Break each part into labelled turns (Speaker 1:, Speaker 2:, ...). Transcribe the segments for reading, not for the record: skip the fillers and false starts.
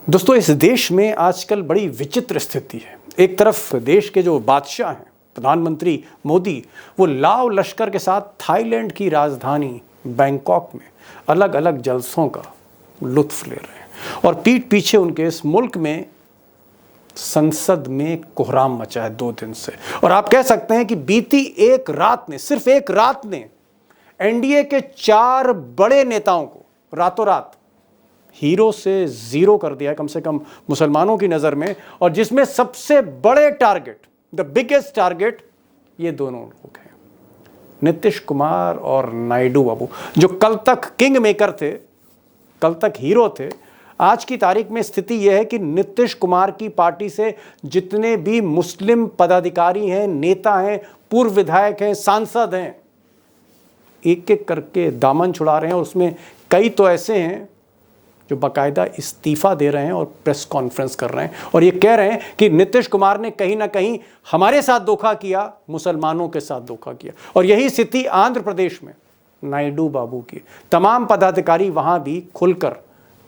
Speaker 1: दोस्तों, इस देश में आजकल बड़ी विचित्र स्थिति है। एक तरफ देश के जो बादशाह हैं, प्रधानमंत्री मोदी, वो लाव लश्कर के साथ थाईलैंड की राजधानी बैंकॉक में अलग अलग जलसों का लुत्फ ले रहे हैं और पीठ पीछे उनके इस मुल्क में संसद में कोहराम मचा है 2 दिन से। और आप कह सकते हैं कि बीती एक रात ने, सिर्फ एक रात ने एनडीए के 4 बड़े नेताओं को रातों रात हीरो से जीरो कर दिया है, कम से कम मुसलमानों की नजर में। और जिसमें सबसे बड़े टारगेट, द बिगेस्ट टारगेट, ये दोनों लोग हैं, नीतीश कुमार और नायडू बाबू, जो कल तक किंग मेकर थे, कल तक हीरो थे। आज की तारीख में स्थिति यह है कि नीतीश कुमार की पार्टी से जितने भी मुस्लिम पदाधिकारी हैं, नेता हैं, पूर्व विधायक हैं, सांसद हैं, एक एक करके दामन छुड़ा रहे हैं। और उसमें कई तो ऐसे हैं जो बाकायदा इस्तीफा दे रहे हैं और प्रेस कॉन्फ्रेंस कर रहे हैं और ये कह रहे हैं कि नीतीश कुमार ने कहीं ना कहीं हमारे साथ धोखा किया, मुसलमानों के साथ धोखा किया। और यही स्थिति आंध्र प्रदेश में नायडू बाबू की। तमाम पदाधिकारी वहां भी खुलकर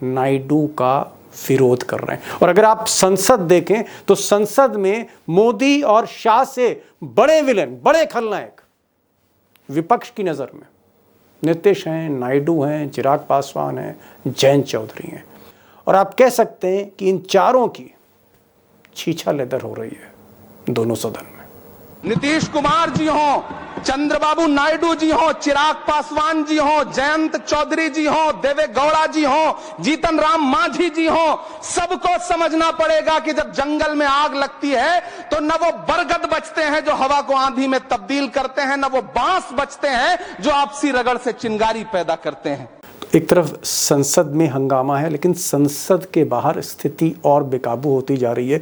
Speaker 1: नायडू का विरोध कर रहे हैं। और अगर आप संसद देखें तो संसद में मोदी और शाह से बड़े विलेन, बड़े खलनायक विपक्ष की नजर में नीतीश हैं, नायडू हैं, चिराग पासवान हैं, जयंत चौधरी हैं। और आप कह सकते हैं कि इन चारों की छीछा लेदर हो रही है दोनों सदन में।
Speaker 2: नीतीश कुमार जी हो, चंद्रबाबू नायडू जी हो, चिराग पासवान जी हो, जयंत चौधरी जी हो, देवे गौड़ा जी हो, जीतन राम मांझी जी हो, सबको समझना पड़ेगा कि जब जंगल में आग लगती है तो न वो बरगद बचते हैं जो हवा को आंधी में तब्दील करते हैं, न वो बांस बचते हैं जो आपसी रगड़ से चिंगारी पैदा करते हैं।
Speaker 1: एक तरफ संसद में हंगामा है, लेकिन संसद के बाहर स्थिति और बेकाबू होती जा रही है,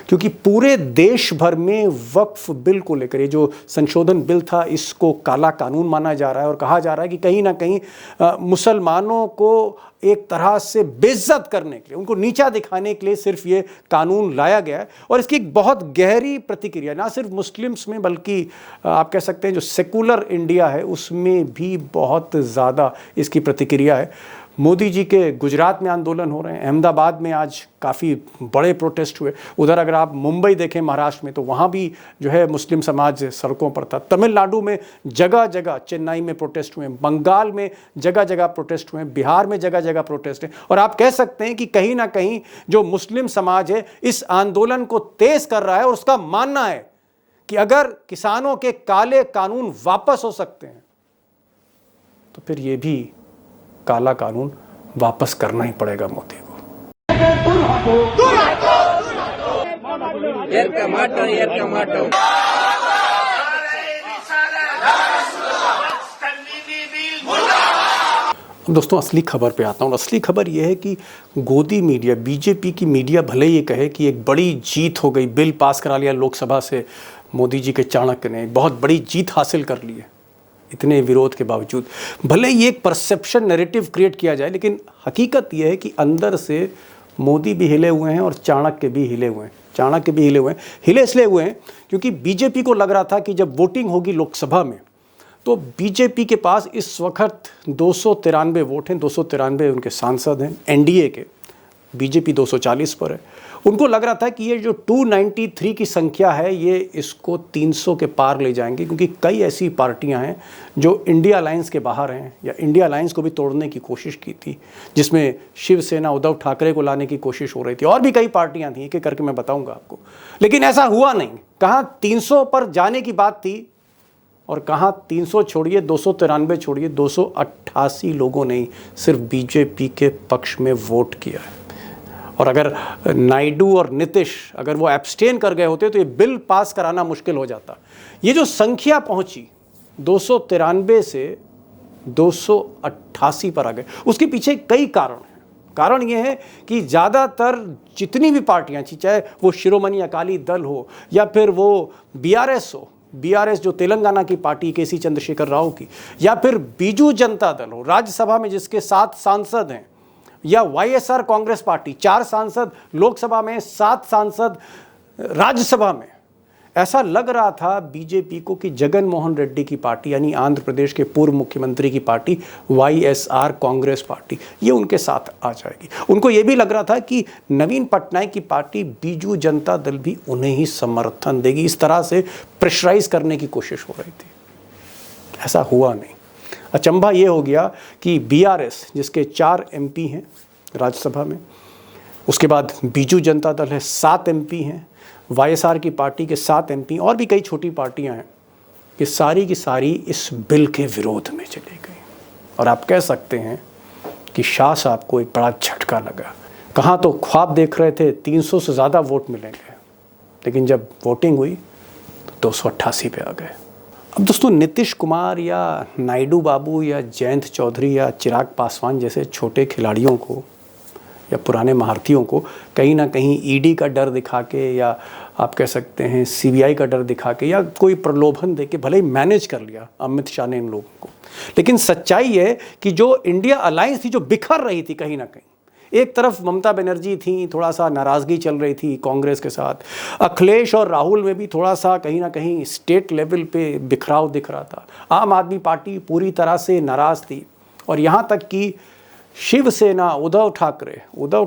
Speaker 1: क्योंकि पूरे देश भर में वक्फ बिल को लेकर, ये जो संशोधन बिल था, इसको काला कानून माना जा रहा है और कहा जा रहा है कि कहीं ना कहीं मुसलमानों को एक तरह से बेइज्जत करने के लिए, उनको नीचा दिखाने के लिए सिर्फ ये कानून लाया गया है। और इसकी एक बहुत गहरी प्रतिक्रिया ना सिर्फ मुस्लिम्स में, बल्कि आप कह सकते हैं जो सेकुलर इंडिया है उसमें भी बहुत ज़्यादा इसकी प्रतिक्रिया है। मोदी जी के गुजरात में आंदोलन हो रहे हैं, अहमदाबाद में आज काफ़ी बड़े प्रोटेस्ट हुए। उधर अगर आप मुंबई देखें, महाराष्ट्र में, तो वहाँ भी जो है मुस्लिम समाज सड़कों पर था। तमिलनाडु में जगह जगह, चेन्नई में प्रोटेस्ट हुए, बंगाल में जगह जगह प्रोटेस्ट हुए, बिहार में जगह जगह प्रोटेस्ट है। और आप कह सकते हैं कि कहीं ना कहीं जो मुस्लिम समाज है इस आंदोलन को तेज कर रहा है और उसका मानना है कि अगर किसानों के काले कानून वापस हो सकते हैं तो फिर ये भी काला कानून वापस करना ही पड़ेगा मोदी को। दोस्तों, असली खबर पे आता हूँ। असली खबर यह है कि गोदी मीडिया, बीजेपी की मीडिया भले ये कहे कि एक बड़ी जीत हो गई, बिल पास करा लिया लोकसभा से, मोदी जी के चाणक्य ने बहुत बड़ी जीत हासिल कर ली है, इतने विरोध के बावजूद भले ही एक परसेप्शन नैरेटिव क्रिएट किया जाए, लेकिन हकीकत यह है कि अंदर से मोदी भी हिले हुए हैं और चाणक्य भी हिले हुए हैं। चाणक्य भी हिले हुए हैं। हिले इसलिए हुए हैं क्योंकि बीजेपी को लग रहा था कि जब वोटिंग होगी लोकसभा में तो बीजेपी के पास इस वक्त 293 वोट हैं, 293 उनके सांसद हैं एनडीए के, बीजेपी 240 पर है। उनको लग रहा था कि ये जो 293 की संख्या है ये इसको 300 के पार ले जाएंगे, क्योंकि कई ऐसी पार्टियां हैं जो इंडिया अलायंस के बाहर हैं या इंडिया अलायंस को भी तोड़ने की कोशिश की थी, जिसमें शिवसेना, उद्धव ठाकरे को लाने की कोशिश हो रही थी, और भी कई पार्टियां थी, एक एक करके मैं बताऊंगा आपको। लेकिन ऐसा हुआ नहीं। कहाँ 300 पर जाने की बात थी और कहाँ 300 छोड़िए, 293 छोड़िए, 288 लोगों ने सिर्फ बीजेपी के पक्ष में वोट किया है। और अगर नायडू और नीतीश अगर वो एब्सटेन कर गए होते तो ये बिल पास कराना मुश्किल हो जाता। ये जो संख्या पहुंची 293 से 288 पर आ गए, उसके पीछे कई कारण हैं। कारण ये है कि ज़्यादातर जितनी भी पार्टियां थी, चाहे वो शिरोमणि अकाली दल हो या फिर वो बीआरएस हो, बीआरएस जो तेलंगाना की पार्टी केसी चंद्रशेखर राव की, या फिर बीजू जनता दल हो राज्यसभा में जिसके 7 सांसद हैं, या वाईएसआर कांग्रेस पार्टी 4 सांसद लोकसभा में, 7 सांसद राज्यसभा में, ऐसा लग रहा था बीजेपी को कि जगन मोहन रेड्डी की पार्टी यानी आंध्र प्रदेश के पूर्व मुख्यमंत्री की पार्टी वाईएसआर कांग्रेस पार्टी ये उनके साथ आ जाएगी। उनको ये भी लग रहा था कि नवीन पटनायक की पार्टी बीजू जनता दल भी उन्हें ही समर्थन देगी। इस तरह से प्रेशराइज करने की कोशिश हो रही थी। ऐसा हुआ नहीं। अचंभा ये हो गया कि बीआरएस जिसके 4 एमपी हैं राज्यसभा में, उसके बाद बीजू जनता दल है 7 एमपी हैं, वाईएसआर की पार्टी के 7 एमपी और भी कई छोटी पार्टियां हैं कि सारी की सारी इस बिल के विरोध में चली गई। और आप कह सकते हैं कि शाह साहब को एक बड़ा झटका लगा। कहाँ तो ख्वाब देख रहे थे 300 से ज़्यादा वोट मिलेंगे, लेकिन जब वोटिंग हुई तो 288 पे आ गए। अब दोस्तों नीतीश कुमार या नायडू बाबू या जयंत चौधरी या चिराग पासवान जैसे छोटे खिलाड़ियों को या पुराने महारथियों को कहीं ना कहीं ईडी का डर दिखा के या आप कह सकते हैं सीबीआई का डर दिखा के या कोई प्रलोभन दे के भले ही मैनेज कर लिया अमित शाह ने इन लोगों को, लेकिन सच्चाई है कि जो इंडिया अलायंस थी जो बिखर रही थी कहीं ना कहीं, एक तरफ ममता बनर्जी थी, थोड़ा सा नाराज़गी चल रही थी कांग्रेस के साथ, अखिलेश और राहुल में भी थोड़ा सा कहीं ना कहीं स्टेट लेवल पे बिखराव दिख रहा था, आम आदमी पार्टी पूरी तरह से नाराज़ थी, और यहाँ तक कि शिवसेना उद्धव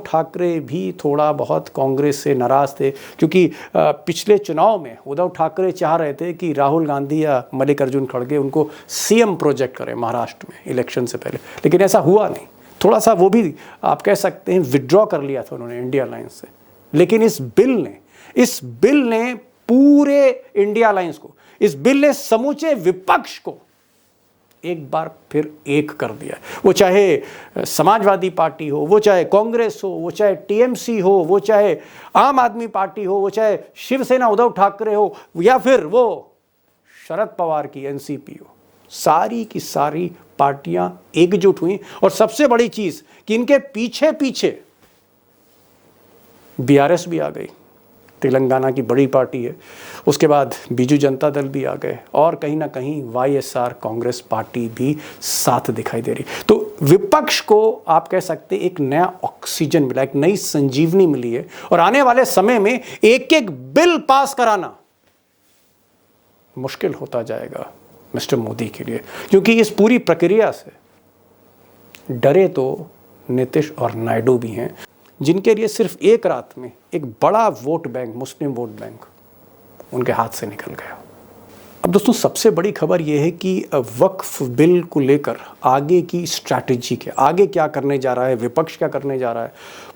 Speaker 1: ठाकरे भी थोड़ा बहुत कांग्रेस से नाराज़ थे, क्योंकि पिछले चुनाव में उद्धव ठाकरे चाह रहे थे कि राहुल गांधी या मल्लिकार्जुन खड़गे उनको सीएम प्रोजेक्ट करें महाराष्ट्र में इलेक्शन से पहले, लेकिन ऐसा हुआ नहीं। थोड़ा सा वो भी आप कह सकते हैं विड्रॉ कर लिया था उन्होंने इंडिया अलायंस से। लेकिन इस बिल ने पूरे इंडिया अलायंस को, इस बिल ने समूचे विपक्ष को एक बार फिर एक कर दिया। वो चाहे समाजवादी पार्टी हो, वो चाहे कांग्रेस हो, वो चाहे टीएमसी हो, वो चाहे आम आदमी पार्टी हो, वो चाहे शिवसेना उद्धव ठाकरे हो, या फिर वो शरद पवार की एनसीपी हो, सारी की सारी पार्टियां एकजुट हुई। और सबसे बड़ी चीज कि इनके पीछे पीछे बीआरएस भी आ गई, तेलंगाना की बड़ी पार्टी है, उसके बाद बीजू जनता दल भी आ गए, और कहीं ना कहीं वाईएसआर कांग्रेस पार्टी भी साथ दिखाई दे रही। तो विपक्ष को आप कह सकते एक नया ऑक्सीजन मिला, एक नई संजीवनी मिली है, और आने वाले समय में एक एक बिल पास कराना मुश्किल होता जाएगा मिस्टर मोदी के लिए, क्योंकि इस पूरी प्रक्रिया से डरे तो नीतीश और नायडू भी हैं, जिनके लिए सिर्फ एक रात में एक बड़ा वोट बैंक, मुस्लिम वोट बैंक उनके हाथ से निकल गया। अब दोस्तों सबसे बड़ी खबर यह है कि वक्फ बिल को लेकर आगे की स्ट्रैटेजी क्या, आगे क्या करने जा रहा है विपक्ष, क्या करने जा रहा है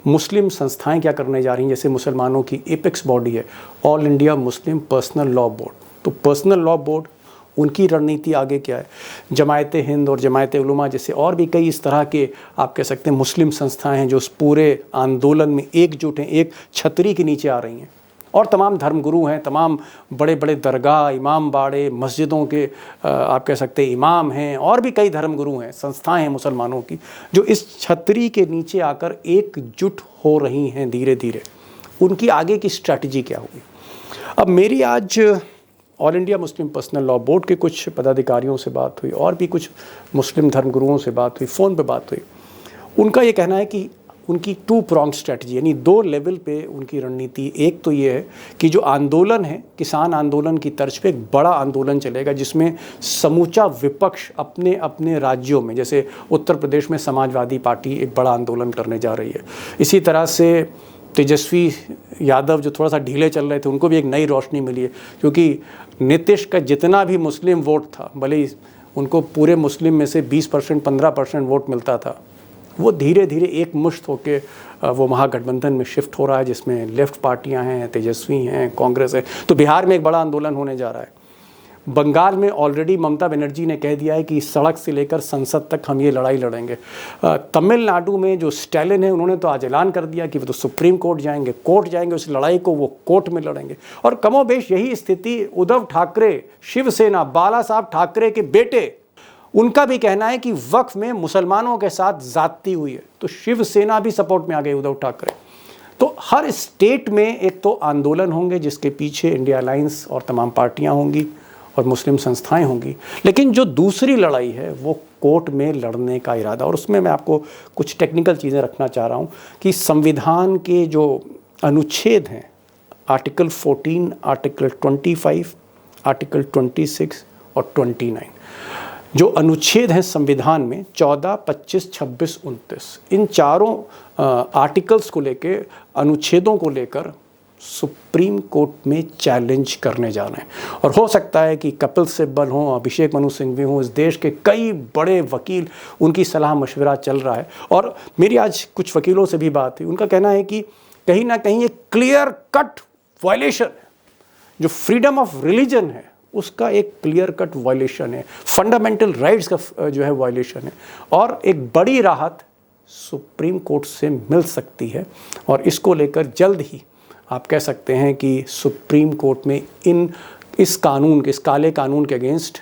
Speaker 1: मुस्लिम संस्थाएं, क्या करने जा रही हैं। जैसे मुसलमानों की एपेक्स बॉडी है all India Muslim personal law board, तो पर्सनल लॉ बोर्ड उनकी रणनीति आगे क्या है। जमायते हिंद और जमायते उलमा जैसे और भी कई इस तरह के आप कह सकते हैं मुस्लिम संस्थाएं हैं जो उस पूरे आंदोलन में एकजुट हैं, एक छतरी के नीचे आ रही हैं, और तमाम धर्मगुरु हैं, तमाम बड़े बड़े दरगाह, इमाम बाड़े, मस्जिदों के आप कह सकते हैं इमाम हैं, और भी कई धर्मगुरु हैं, संस्थाएं हैं मुसलमानों की जो इस छतरी के नीचे आकर एकजुट हो रही हैं धीरे धीरे। उनकी आगे की स्ट्रैटेजी क्या होगी। अब मेरी आज all India Muslim personal law board के कुछ पदाधिकारियों से बात हुई, और भी कुछ मुस्लिम धर्मगुरुओं से बात हुई, फ़ोन पे बात हुई। उनका ये कहना है कि उनकी 2 pronged स्ट्रैटेजी यानी 2 लेवल पे उनकी रणनीति, एक तो ये है कि जो आंदोलन है किसान आंदोलन की तर्ज पे एक बड़ा आंदोलन चलेगा जिसमें समूचा विपक्ष अपने अपने राज्यों में, जैसे उत्तर प्रदेश में समाजवादी पार्टी एक बड़ा आंदोलन करने जा रही है, इसी तरह से तेजस्वी यादव जो थोड़ा सा ढीले चल रहे थे उनको भी एक नई रोशनी मिली है, क्योंकि नीतीश का जितना भी मुस्लिम वोट था, भले ही उनको पूरे मुस्लिम में से 20% 15% वोट मिलता था, वो धीरे धीरे एक मुश्त होके वो महागठबंधन में शिफ्ट हो रहा है, जिसमें लेफ्ट पार्टियां हैं, तेजस्वी हैं, कांग्रेस है। तो बिहार में एक बड़ा आंदोलन होने जा रहा है। बंगाल में ऑलरेडी ममता बनर्जी ने कह दिया है कि सड़क से लेकर संसद तक हम ये लड़ाई लड़ेंगे। तमिलनाडु में जो स्टैलिन है उन्होंने तो आज ऐलान कर दिया कि वो तो सुप्रीम कोर्ट जाएंगे, कोर्ट जाएंगे, उस लड़ाई को वो कोर्ट में लड़ेंगे। और कमोबेश यही स्थिति उद्धव ठाकरे, शिवसेना, बाला साहब ठाकरे के बेटे, उनका भी कहना है कि वक्फ में मुसलमानों के साथ ज्यादती हुई है, तो शिवसेना भी सपोर्ट में आ गई उद्धव ठाकरे। तो हर स्टेट में एक तो आंदोलन होंगे जिसके पीछे इंडिया अलायंस और तमाम पार्टियां होंगी और मुस्लिम संस्थाएं होंगी, लेकिन जो दूसरी लड़ाई है वो कोर्ट में लड़ने का इरादा। और उसमें मैं आपको कुछ टेक्निकल चीज़ें रखना चाह रहा हूँ कि संविधान के जो अनुच्छेद हैं आर्टिकल 14, आर्टिकल 25, आर्टिकल 26 और 29 जो अनुच्छेद हैं संविधान में 14, 25, 26, 29 इन चारों आर्टिकल्स को लेके अनुच्छेदों को लेकर सुप्रीम कोर्ट में चैलेंज करने जा रहे हैं। और हो सकता है कि कपिल सिब्बल हों, अभिषेक मनु सिंघवी हों, इस देश के कई बड़े वकील, उनकी सलाह मशवरा चल रहा है। और मेरी आज कुछ वकीलों से भी बात हुई, उनका कहना है कि कहीं ना कहीं एक क्लियर कट वायलेशन है, जो फ्रीडम ऑफ रिलीजन है उसका एक क्लियर कट वायलेशन है, फंडामेंटल राइट्स का जो है वायलेशन है, और एक बड़ी राहत सुप्रीम कोर्ट से मिल सकती है। और इसको लेकर जल्द ही आप कह सकते हैं कि सुप्रीम कोर्ट में इस कानून के, इस काले कानून के against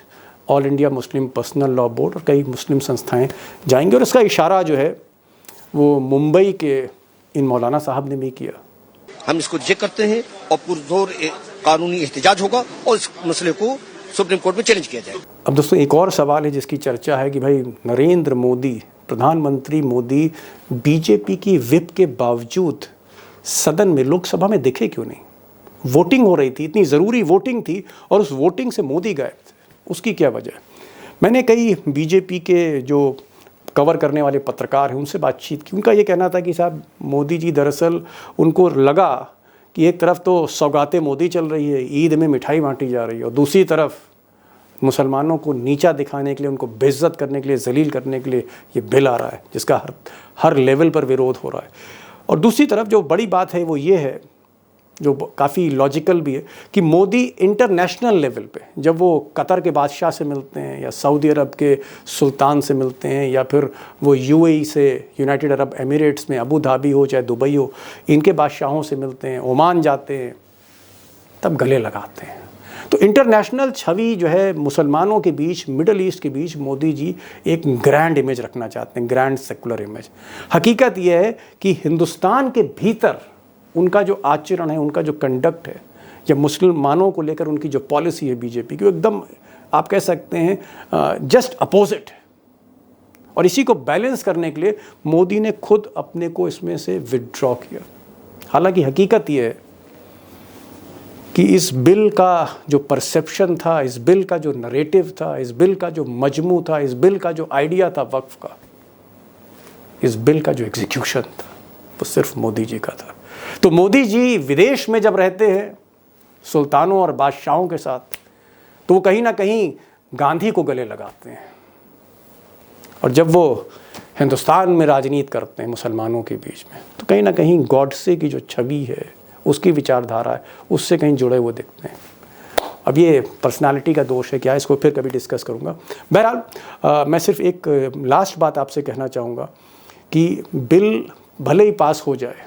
Speaker 1: all India Muslim personal law board और कई मुस्लिम संस्थाएं जाएंगे। और इसका इशारा जो है वो मुंबई के इन मौलाना साहब ने भी किया।
Speaker 3: हम इसको रिजेक्ट करते हैं और पुरजोर कानूनी एहतजाज होगा और इस मसले को सुप्रीम कोर्ट में चैलेंज किया जाएगा।
Speaker 1: अब दोस्तों एक और सवाल है जिसकी चर्चा है कि भाई नरेंद्र मोदी, प्रधानमंत्री मोदी बीजेपी की व्हिप के बावजूद सदन में, लोकसभा में दिखे क्यों नहीं? वोटिंग हो रही थी, इतनी ज़रूरी वोटिंग थी और उस वोटिंग से मोदी गायब थे, उसकी क्या वजह? मैंने कई बीजेपी के जो कवर करने वाले पत्रकार हैं उनसे बातचीत की। उनका ये कहना था कि साहब मोदी जी दरअसल उनको लगा कि एक तरफ तो सौगातें मोदी चल रही है, ईद में मिठाई बांटी जा रही है, और दूसरी तरफ मुसलमानों को नीचा दिखाने के लिए, उनको बेइज्जत करने के लिए, जलील करने के लिए ये बिल आ रहा है जिसका हर लेवल पर विरोध हो रहा है। और दूसरी तरफ जो बड़ी बात है वो ये है, जो काफ़ी लॉजिकल भी है, कि मोदी इंटरनेशनल लेवल पे जब वो कतर के बादशाह से मिलते हैं या सऊदी अरब के सुल्तान से मिलते हैं या फिर वो यूएई से, यूनाइटेड अरब एमिरेट्स में अबू धाबी हो चाहे दुबई हो, इनके बादशाहों से मिलते हैं, ओमान जाते हैं, तब गले लगाते हैं। तो इंटरनेशनल छवि जो है मुसलमानों के बीच, मिडल ईस्ट के बीच मोदी जी एक ग्रैंड इमेज रखना चाहते हैं, ग्रैंड सेकुलर इमेज। हकीकत यह है कि हिंदुस्तान के भीतर उनका जो आचरण है, उनका जो कंडक्ट है, या मुसलमानों को लेकर उनकी जो पॉलिसी है बीजेपी की, वो एकदम आप कह सकते हैं जस्ट अपोजिट है। और इसी को बैलेंस करने के लिए मोदी ने खुद अपने को इसमें से विदड्रॉ किया। हालांकि हकीकत यह है कि इस बिल का जो परसेप्शन था, इस बिल का जो नरेटिव था, इस बिल का जो मजमू था, इस बिल का जो आइडिया था वक्फ का, इस बिल का जो एग्जीक्यूशन था वो सिर्फ मोदी जी का था। तो मोदी जी विदेश में जब रहते हैं सुल्तानों और बादशाहों के साथ, तो वो कहीं ना कहीं गांधी को गले लगाते हैं, और जब वो हिंदुस्तान में राजनीति करते हैं मुसलमानों के बीच में, तो कहीं ना कहीं गॉडसे की जो छवि है, उसकी विचारधारा है, उससे कहीं जुड़े हुए दिखते हैं। अब ये पर्सनालिटी का दोष है क्या, इसको फिर कभी डिस्कस करूँगा। बहरहाल मैं सिर्फ एक लास्ट बात आपसे कहना चाहूँगा कि बिल भले ही पास हो जाए,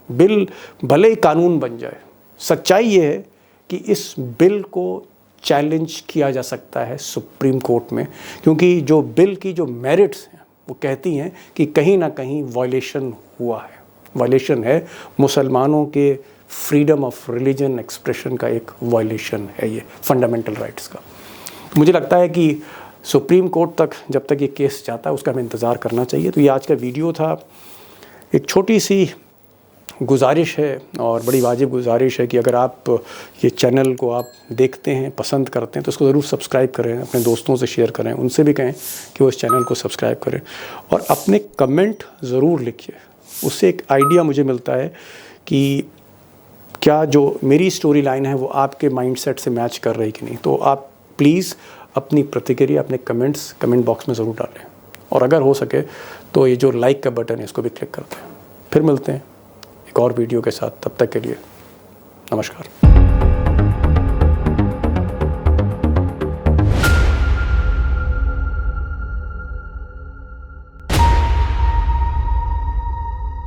Speaker 1: बिल भले ही कानून बन जाए, सच्चाई ये है कि इस बिल को चैलेंज किया जा सकता है सुप्रीम कोर्ट में, क्योंकि जो बिल की जो मेरिट्स हैं वो कहती हैं कि कहीं ना कहीं वायलेशन हुआ है, वायलेशन है, मुसलमानों के फ्रीडम ऑफ रिलीजन एक्सप्रेशन का एक वायलेशन है ये फंडामेंटल राइट्स का। मुझे लगता है कि सुप्रीम कोर्ट तक जब तक ये केस जाता है उसका हमें इंतज़ार करना चाहिए। तो ये आज का वीडियो था, एक छोटी सी गुजारिश है और बड़ी वाजिब गुजारिश है कि अगर आप ये चैनल को आप देखते हैं, पसंद करते हैं, तो इसको ज़रूर सब्सक्राइब करें, अपने दोस्तों से शेयर करें, उनसे भी कहें कि वो इस चैनल को सब्सक्राइब करें, और अपने कमेंट ज़रूर लिखिए। उससे एक आइडिया मुझे मिलता है कि क्या जो मेरी स्टोरी लाइन है वो आपके माइंडसेट से मैच कर रही कि नहीं। तो आप प्लीज़ अपनी प्रतिक्रिया अपने कमेंट बॉक्स में ज़रूर डालें, और अगर हो सके तो ये जो लाइक का बटन है इसको भी क्लिक करते हैं। फिर मिलते हैं एक और वीडियो के साथ, तब तक के लिए नमस्कार।